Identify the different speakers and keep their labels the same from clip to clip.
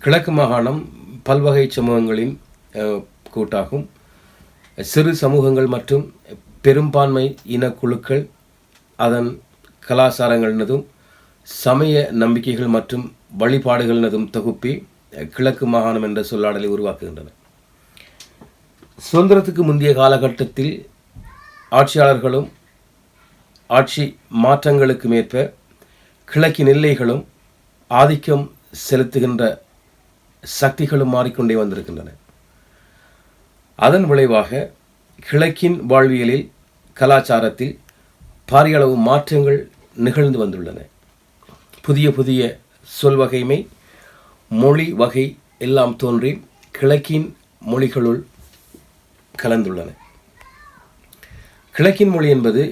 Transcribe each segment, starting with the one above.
Speaker 1: கிழக்கு மாகாணம் பல்வகை சமூகங்களின் கூட்டாகும். சிறு சமூகங்கள் மற்றும் பெரும்பான்மை இனக்குழுக்கள் அதன் கலாச்சாரங்களினதும் சமய நம்பிக்கைகள் மற்றும் வழிபாடுகளினதும் தொகுப்பி கிழக்கு மாகாணம் என்ற சொல்லாடலை உருவாக்குகின்றன. சுதந்திரத்துக்கு முந்தைய காலகட்டத்தில் ஆட்சியாளர்களும் ஆட்சி மாற்றங்களுக்கு மேற்ப கிழக்கின் எல்லைகளும் ஆதிக்கம் செலுத்துகின்ற சக்திகளும் மாறிக்கொண்டே வந்திருக்கின்றன. அதன் விளைவாக கிழக்கின் வாழ்வியலில் கலாச்சாரத்தில் பாரிய அளவு மாற்றங்கள் நிகழ்ந்து வந்துள்ளன. புதிய புதிய சொல்வகைமை, மொழி வகை எல்லாம் தோன்றி கிழக்கின் மொழிகளுள் கலந்துள்ளன. கிழக்கின் மொழி என்பது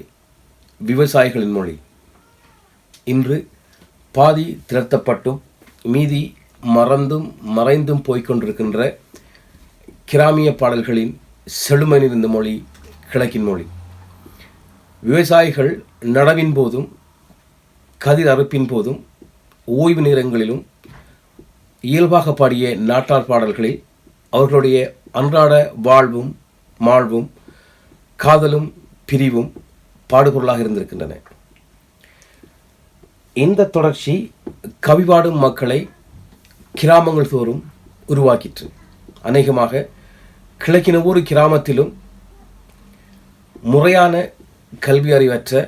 Speaker 1: விவசாயிகளின் மொழி. இன்று பாதி திரட்டப்பட்டும் மீதி மறந்தும் மறைந்தும் போய்கொண்டிருக்கின்ற கிராமிய பாடல்களின் செழுமை நிறைந்த மொழி கிழக்கின் மொழி. விவசாயிகள் நடவின் போதும் கதிர் அறுப்பின் போதும் ஓய்வு நேரங்களிலும் இயல்பாக பாடிய நாட்டார் பாடல்களில் அவர்களுடைய அன்றாட வாழ்வும் மாழ்வும் காதலும் பிரிவும் பாடுபொருளாக இருந்திருக்கின்றன. இந்த தொடர்ச்சி கவிபாடும் மக்களை கிராமங்கள் தோறும் உருவாக்கிற்று. அநேகமாக கிழக்கின் ஒவ்வொரு கிராமத்திலும் முறையான கல்வி அறிவற்ற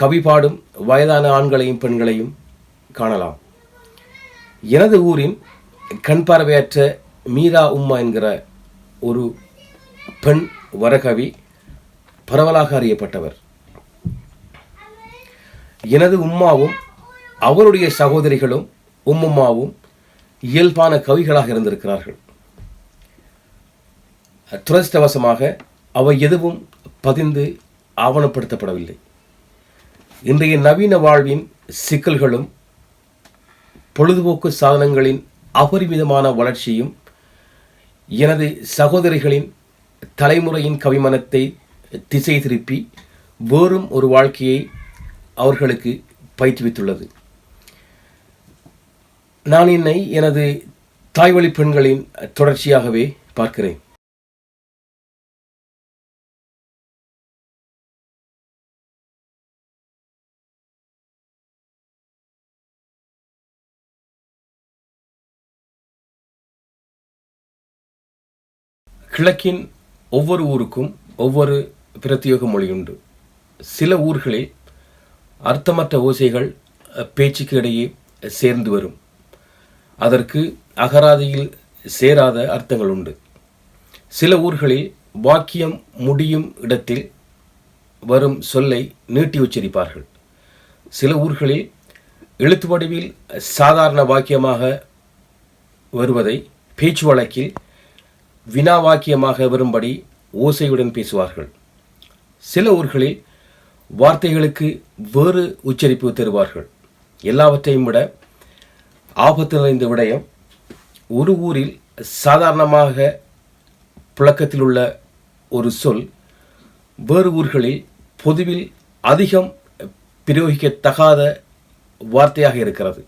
Speaker 1: கவிபாடும் வயதான ஆண்களையும் பெண்களையும் காணலாம். எனது ஊரின் கண்பார்வையற்ற மீரா உம்மா என்கிற ஒரு பெண் வரகவி பரவலாக அறியப்பட்டவர். எனது உம்மாவும் அவருடைய சகோதரிகளும் உம்மும்மாவும் இயல்பான கவிகளாக இருந்திருக்கிறார்கள். துரதிர்ஷ்டவசமாக அவை எதுவும் பதிந்து ஆவணப்படுத்தப்படவில்லை. இன்றைய நவீன வாழ்வின் சிக்கல்களும் பொழுதுபோக்கு சாதனங்களின் அபரிமிதமான வளர்ச்சியும் எனது சகோதரிகளின் தலைமுறையின் கவிமனத்தை திசை திருப்பி வேறும் ஒரு வாழ்க்கையை அவர்களுக்கு பயிற்றுவித்துள்ளது. நான் என்னை எனது தாய்வழி பெண்களின் தொடர்ச்சியாகவே பார்க்கிறேன். கிழக்கின் ஒவ்வொரு ஊருக்கும் ஒவ்வொரு பிரத்யேக மொழியுண்டு. சில ஊர்களில் அர்த்தமற்ற ஓசைகள் பேச்சுக்கு இடையே சேர்ந்து வரும். அதற்கு அகராதியில் சேராத அர்த்தங்கள் உண்டு. சில ஊர்களில் வாக்கியம் முடியும் இடத்தில் வரும் சொல்லை நீட்டி உச்சரிப்பார்கள். சில ஊர்களில் எழுத்து வடிவில் சாதாரண வாக்கியமாக வருவதை பேச்சு வழக்கில் வினா வாக்கியமாக வரும்படி ஓசையுடன் பேசுவார்கள். சில ஊர்களில் வார்த்தைகளுக்கு வேறு உச்சரிப்பு தருவார்கள். எல்லாவற்றையும் விட ஆபத்து நிறைந்த விடயம், ஒரு ஊரில் சாதாரணமாக புழக்கத்தில் உள்ள ஒரு சொல் வேறு ஊர்களில் பொதுவில் அதிகம் பிரயோகிக்கத்தகாத வார்த்தையாக இருக்கிறது.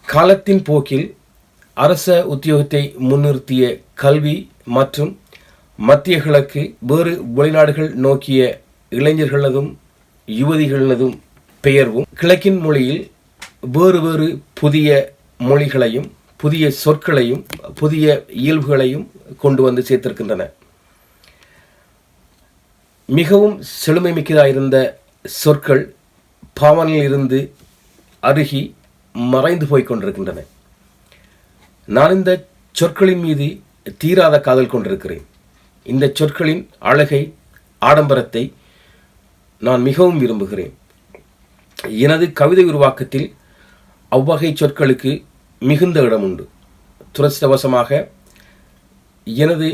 Speaker 1: காலத்தின் போக்கில் அரச உத்தியோகத்தை முன்னிறுத்திய கல்வி மற்றும் மத்திய கிழக்கு வேறு வெளிநாடுகள் நோக்கிய இளைஞர்களதும் யுவதிகளதும் பெயர்வும் கிழக்கின் மொழியில் வேறு வேறு புதிய மொழிகளையும் புதிய சொற்களையும் புதிய இயல்புகளையும் கொண்டு வந்து சேர்த்திருக்கின்றன. மிகவும் செழுமை மிக்கதாயிருந்த சொற்கள் பாவனில் இருந்து அருகி மறைந்து போய்கொண்டிருக்கின்றன. நான் இந்த சொற்களின் மீது தீராத காதல் கொண்டிருக்கிறேன். இந்த சொற்களின் அழகை, ஆடம்பரத்தை நான் மிகவும் விரும்புகிறேன். எனது கவிதை உருவாக்கத்தில் அவ்வகை சொற்களுக்கு மிகுந்த இடம் உண்டு. துரதிர்ஷ்டவசமாக எனது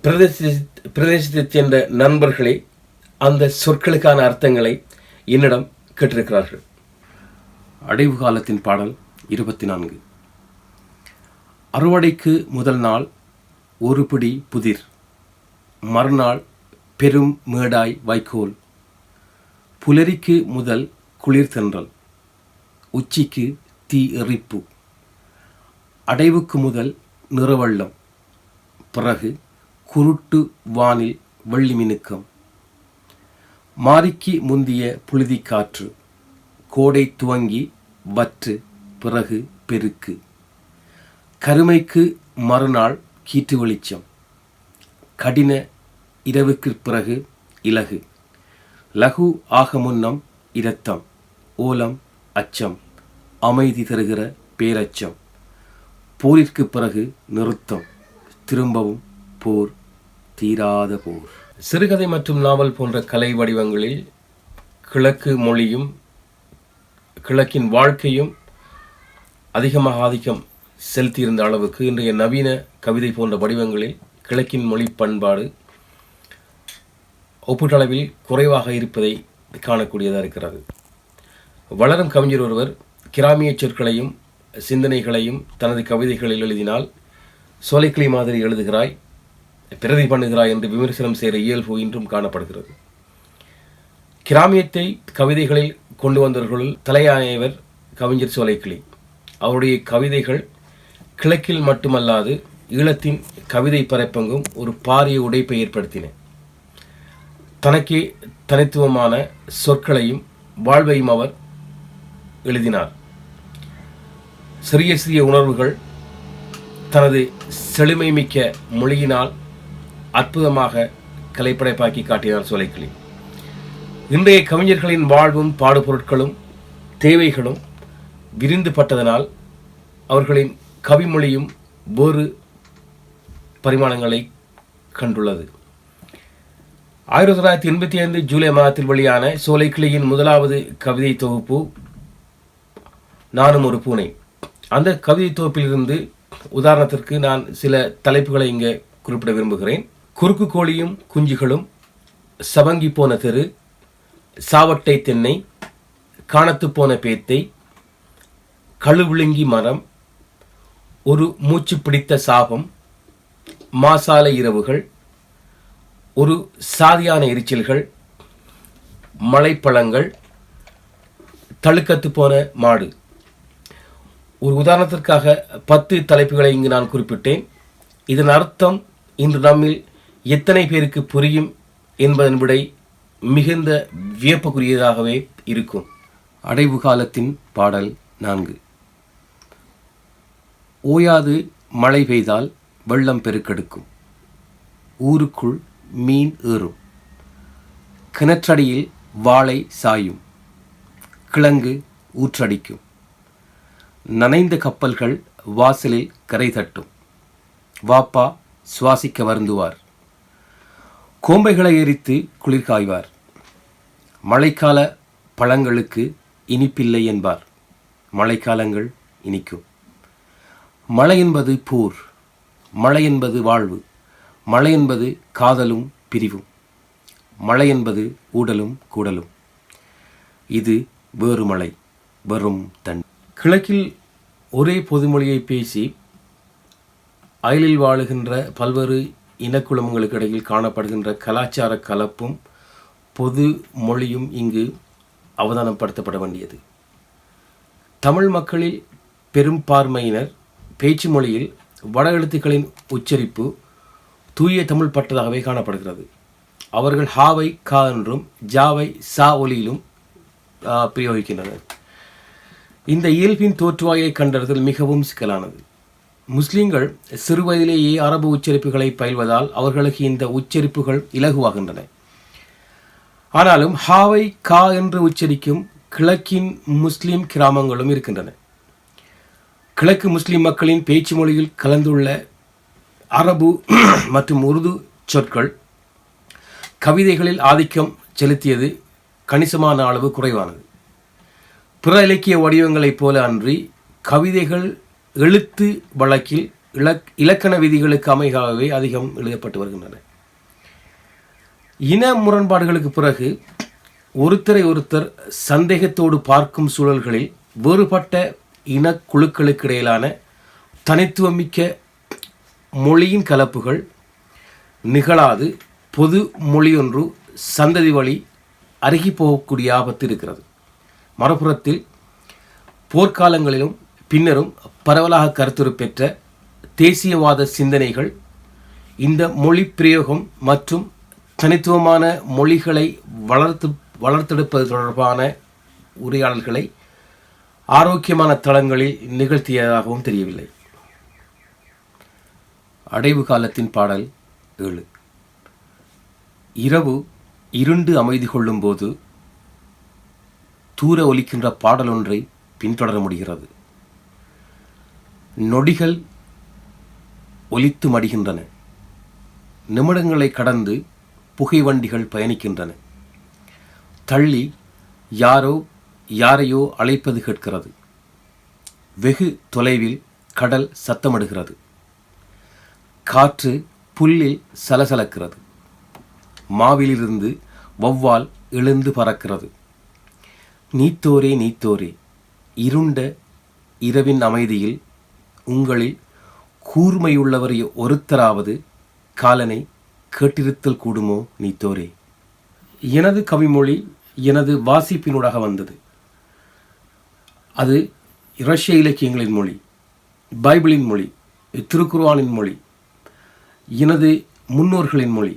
Speaker 1: பிரதேசத்தைச் சேர்ந்த நண்பர்களே அந்த சொற்களுக்கான அர்த்தங்களை என்னிடம் கேட்டிருக்கிறார்கள். அடைவு காலத்தின் பாடல் 24. அறுவடைக்கு முதல் நாள் ஒரு பிடி புதிர், மறுநாள் பெரும் மேடாய் வைக்கோல், புலரிக்கு முதல் குளிர் தென்றல், உச்சிக்கு தீ எறிப்பு, அடைவுக்கு முதல் நிறவள்ளம், பிறகு குருட்டு வானில் வெள்ளி மினுக்கம், மாரிக்கு முந்திய புழுதி காற்று, கோடை துவங்கி வற்று, பிறகு பெருக்கு, கருமைக்கு மறுநாள் கீற்று வெளிச்சம், கடின இரவுக்கு பிறகு இலகு, லகு ஆக முன்னம் இரத்தம், ஓலம் அச்சம், அமைதி தருகிற பேரச்சம், போரிற்கு பிறகு நிறுத்தம், திரும்பவும் போர், தீராத போர். சிறுகதை மற்றும் நாவல் போன்ற கலை வடிவங்களில் கிழக்கு மொழியும் கிழக்கின் வாழ்க்கையும் அதிகமாக ஆதிக்கம் செலுத்தியிருந்த அளவுக்கு இன்றைய நவீன கவிதை போன்ற வடிவங்களில் கிழக்கின் மொழி பண்பாடு ஒப்பீட்டளவில் குறைவாக இருப்பதை காணக்கூடியதாக இருக்கிறது. வளரும் கவிஞர் ஒருவர் கிராமிய சொற்களையும் சிந்தனைகளையும் தனது கவிதைகளில் எழுதினால் சோலைக்கிளி மாதிரி எழுதுகிறாய், பிரதி பண்ணுகிறாய் என்று விமர்சனம் செய்கிற இயல்பு இன்றும் காணப்படுகிறது. கிராமியத்தை கவிதைகளில் கொண்டு வந்தவர்களுள் தலையாயவர் கவிஞர் சோலைக்கிளி. அவருடைய கவிதைகள் கிழக்கில் மட்டுமல்லாது ஈழத்தின் கவிதை பரப்பெங்கும் ஒரு பாரிய உடைப்பை ஏற்படுத்தின. தனக்கே தனித்துவமான சொற்களையும் வாழ்வையும் அவர் எழுதினார். சிறிய சிறிய உணர்வுகள் தனது செழுமை மிக்க மொழியினால் அற்புதமாக கலைப்படைப்பாக்கி காட்டினார் சோலைக்கிளி. இன்றைய கவிஞர்களின் வாழ்வும் பாடுபொருட்களும் தேவைகளும் விரிந்துபட்டதனால் அவர்களின் கவிமொழியும் வேறு பரிமாணங்களை கண்டுள்ளது. 1985 ஜூலை மாதத்தில் வெளியான சோலைக்கிளியின் முதலாவது கவிதை தொகுப்பு நானும் ஒரு பூனை. அந்த கவிதை தொகுப்பிலிருந்து உதாரணத்திற்கு நான் சில தலைப்புகளை இங்கே குறிப்பிட விரும்புகிறேன். குறுக்கு கோழியும் குஞ்சுகளும், சவங்கி போன தெரு, சாவட்டை தென்னை, காணத்து போன பேத்தை, கழுவிழுங்கி மரம், ஒரு மூச்சு பிடித்த சாபம், மாசாலை இரவுகள், ஒரு சாதியான எரிச்சல்கள், மலைப்பழங்கள், தழுக்கத்து போன மாடு. ஒரு உதாரணத்திற்காக 10 தலைப்புகளை இங்கு நான் குறிப்பிட்டேன். இதன் அர்த்தம் இன்று நம்மில் எத்தனை பேருக்கு புரியும் என்பதன் விடை மிகுந்த வியப்புக்குரியதாகவே இருக்கும். அடைவு காலத்தின் பாடல் 4. ஓயாது மழை பெய்தால் வெள்ளம் பெருக்கெடுக்கும், ஊருக்குள் மீன் ஏறும், கிணற்றடியில் வாழை சாயும், கிழங்கு ஊற்றடிக்கும், நனைந்த கப்பல்கள் வாசலில் கரை தட்டும், வாப்பா சுவாசிக்க வருந்துவார், கோம்பைகளை எரித்து குளிர் காய்வார், மழைக்கால பழங்களுக்கு இனிப்பில்லை என்பார், மழைக்காலங்கள் இனிக்கும். மழை என்பது போர், மழை என்பது வாழ்வு, மழை என்பது காதலும் பிரிவும், மழை என்பது ஊடலும் கூடலும். இது வேறு மழை, வெறும் தன். கிழக்கில் ஒரே பொதுமொழியை பேசி அயலில் வாழுகின்ற பல்வேறு இனக்குழுமங்களுக்கு இடையில் காணப்படுகின்ற கலாச்சார கலப்பும் பொது மொழியும் இங்கு அவதானப்படுத்தப்பட வேண்டியது. தமிழ் மக்களில் பெரும்பான்மையினர் பேச்சு மொழியில் வட எழுத்துக்களின் உச்சரிப்பு தூய தமிழ் பட்டதாகவே காணப்படுகிறது. அவர்கள் ஹாவை கா என்றும் ஜாவை சா ஒலியிலும் பிரயோகிக்கின்றனர். இந்த இயல்பின் தோற்றுவாயை கண்டறிதல் மிகவும் சிக்கலானது. முஸ்லிம்கள் சிறுவயதிலேயே அரபு உச்சரிப்புகளை பயில்வதால் அவர்களுக்கு இந்த உச்சரிப்புகள் இலகுவாகின்றன. ஆனாலும் ஹாவை கா என்று உச்சரிக்கும் கிழக்கின் முஸ்லிம் கிராமங்களும் இருக்கின்றன. கிழக்கு முஸ்லிம் மக்களின் பேச்சு மொழியில் கலந்துள்ள அரபு மற்றும் உருது சொற்கள் கவிதைகளில் ஆதிக்கம் செலுத்தியது கணிசமான அளவு குறைவானது. பிற இலக்கிய வடிவங்களைப் போல அன்றி கவிதைகள் எழுத்து வழக்கில் இலக்கண விதிகளுக்கு அமையாகவே அதிகம் எழுதப்பட்டு வருகின்றன. இன முரண்பாடுகளுக்கு பிறகு ஒருத்தரை ஒருத்தர் சந்தேகத்தோடு பார்க்கும் சூழல்களில் வேறுபட்ட இனக்குழுக்களுக்கு இடையிலான தனித்துவமிக்க மொழியின் கலப்புகள் நிகழாது பொது மொழியொன்று சந்ததி வழி அருகி போகக்கூடிய ஆபத்து இருக்கிறது. மறுபுறத்தில் போர்க்காலங்களிலும் பின்னரும் பரவலாக கருத்துரு பெற்ற தேசியவாத சிந்தனைகள் இந்த மொழி பிரயோகம் மற்றும் தனித்துவமான மொழிகளை வளர்த்தெடுப்பது தொடர்பான உரையாடல்களை ஆரோக்கியமான தளங்களில் நிகழ்த்தியதாகவும் தெரியவில்லை. அடைவு காலத்தின் பாடல் 7. இரவு இருண்டு அமைதி கொள்ளும் போது தூர ஒலிக்கின்ற பாடல் ஒன்றை பின்தொடர முடிகிறது. நொடிகள் ஒலித்து மடிகின்றன. நிமிடங்களை கடந்து புகை வண்டிகள் பயணிக்கின்றன. தள்ளி யாரோ யாரையோ அழைப்பது கேட்கிறது. வெகு தொலைவில் கடல் சத்தமிடுகிறது. காற்று புல்லில் சலசலக்கிறது. மாவிலிருந்து வௌவால் எழுந்து பறக்கிறது. நீத்தோரே நீத்தோரே, இருண்ட இரவின் அமைதியில் உங்களில் கூர்மையுள்ளவர் ஒருத்தராவது காலனை கேட்டிருத்தல் கூடுமோ நீத்தோரே. எனது கவிமொழி எனது வாசிப்பினூடாக வந்தது. அது ரஷ்ய இலக்கியங்களின் மொழி, பைபிளின் மொழி, திருக்குர்ஆனின் மொழி, எனது முன்னோர்களின் மொழி.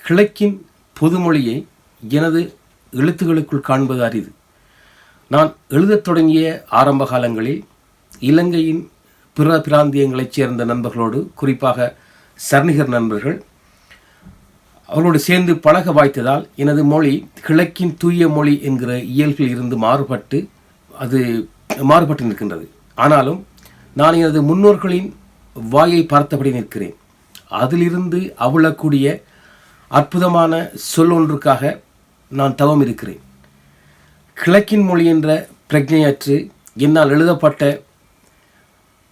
Speaker 1: கிழக்கின் பொதுமொழியை எனது எழுத்துக்களுக்குள் காண்பது அரிது. நான் எழுதத் தொடங்கிய ஆரம்ப காலங்களில் இலங்கையின் பிற பிராந்தியங்களைச் சேர்ந்த நண்பர்களோடு, குறிப்பாக சர்ணிகர் நண்பர்கள், அவர்களோடு சேர்ந்து பழக வாய்த்ததால் எனது மொழி கிழக்கின் தூய மொழி என்கிற இயல்பில் இருந்து மாறுபட்டு நிற்கின்றது. ஆனாலும் நான் எனது முன்னோர்களின் வாயை பார்த்தபடி நிற்கிறேன். அதிலிருந்து அவிழக்கூடிய அற்புதமான சொல் ஒன்றுக்காக நான் தவம் இருக்கிறேன். கிழக்கின் மொழி என்ற பிரஜையற்று என்னால் எழுதப்பட்ட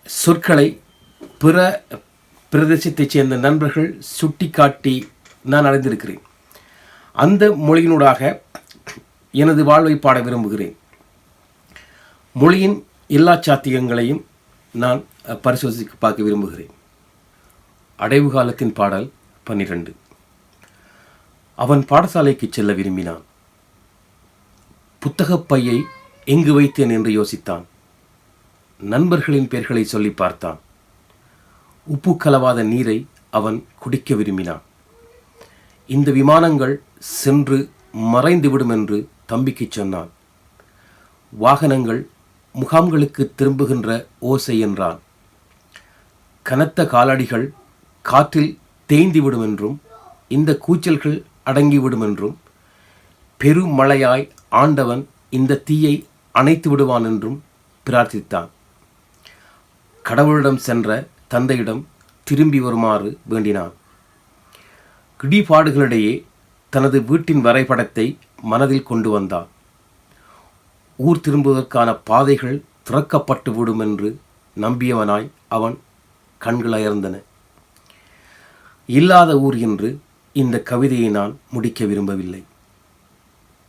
Speaker 1: சொற்களை பிற பிரதேசத்தைச் சேர்ந்த நண்பர்கள் சுட்டி காட்டி நான் அடைந்திருக்கிறேன். அந்த மொழியினூடாக எனது வாழ்வை பாட விரும்புகிறேன். மொழியின் எல்லா சாத்தியங்களையும் நான் பரிசோதித்து பார்க்க விரும்புகிறேன். அடைவு காலத்தின் பாடல் 12. அவன் பாடசாலைக்கு செல்ல விரும்பினான். புத்தகப் பையை எங்கு வைத்தேன் என்று யோசித்தான். நண்பர்களின் பெயர்களை சொல்லி பார்த்தான். உப்பு கலவாத நீரை அவன் குடிக்க விரும்பினான். இந்த விமானங்கள் சென்று மறைந்துவிடும் என்று தம்பிக்கு சொன்னான். வாகனங்கள் முகாம்களுக்கு திரும்புகின்ற ஓசை என்றான். கனத்த காலடிகள் காற்றில் தேய்ந்துவிடும் என்றும் இந்த கூச்சல்கள் அடங்கிவிடும் என்றும் பெருமழையாய் ஆண்டவன் இந்த தீயை அணைத்து விடுவான் என்றும் பிரார்த்தித்தான். கடவுளிடம் சென்ற தந்தையிடம் திரும்பி வருமாறு வேண்டினான். இடிபாடுகளிடையே தனது வீட்டின் வரைபடத்தை மனதில் கொண்டு வந்தான். ஊர் திரும்புவதற்கான பாதைகள் திறக்கப்பட்டு விடும் என்று நம்பியவனாய் அவன் கண்களயர்ந்தன. இல்லாத ஊர் என்று இந்த கவிதையை நான் முடிக்க விரும்பவில்லை.